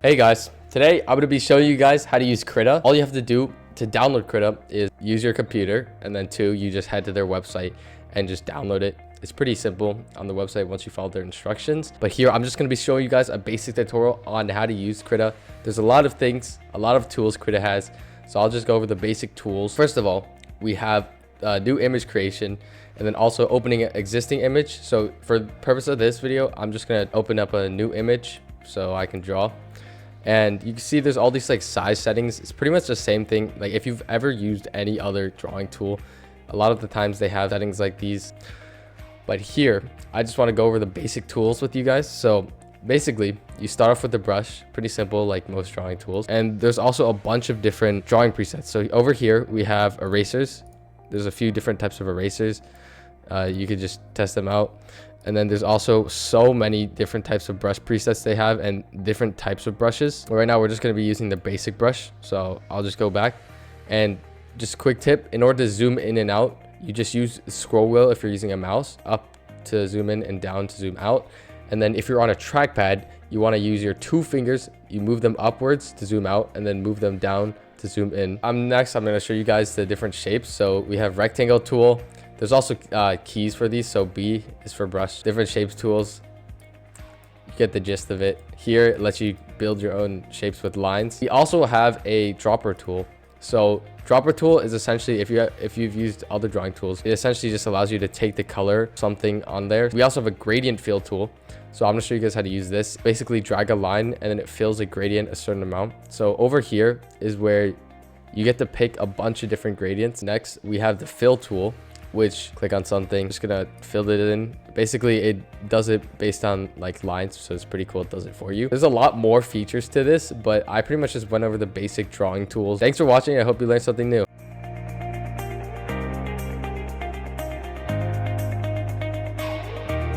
Hey guys, today I'm going to be showing you guys how to use Krita. All you have to do to download Krita is use your computer, and then you just head to their website and just download it. It's pretty simple on the website once you follow their instructions. But here I'm just going to be showing you guys a basic tutorial on how to use Krita. There's a lot of things, a lot of tools Krita has. So I'll just go over the basic tools. First of all, we have new image creation, and then also opening an existing image. So for the purpose of this video, I'm just going to open up a new image so I can draw. And you can see there's all these like size settings. It's pretty much the same thing. Like if you've ever used any other drawing tool, a lot of the times they have settings like these. But here, I just want to go over the basic tools with you guys. So basically, you start off with the brush, pretty simple like most drawing tools. And there's also a bunch of different drawing presets. So over here, we have erasers. There's a few different types of erasers. You could just test them out. And then there's also so many different types of brush presets they have and different types of brushes. Right now, we're just going to be using the basic brush. So I'll just go back, and just a quick tip. In order to zoom in and out, you just use the scroll wheel if you're using a mouse, up to zoom in and down to zoom out. And then if you're on a trackpad, you want to use your two fingers. You move them upwards to zoom out and then move them down to zoom in. Next, I'm going to show you guys the different shapes. So we have rectangle tool. There's also keys for these. So B is for brush. Different shapes tools. You get the gist of it. Here, it lets you build your own shapes with lines. We also have a dropper tool. So dropper tool is essentially, if you've used other drawing tools, it essentially just allows you to take the color something on there. We also have a gradient fill tool. So I'm gonna show you guys how to use this. Basically drag a line and then it fills a gradient a certain amount. So over here is where you get to pick a bunch of different gradients. Next, we have the fill tool, which click on something, just gonna fill it in. Basically it does it based on like lines, so it's pretty cool. It does it for you. There's a lot more features to this, but I pretty much just went over the basic drawing tools. Thanks for watching. I hope you learned something new.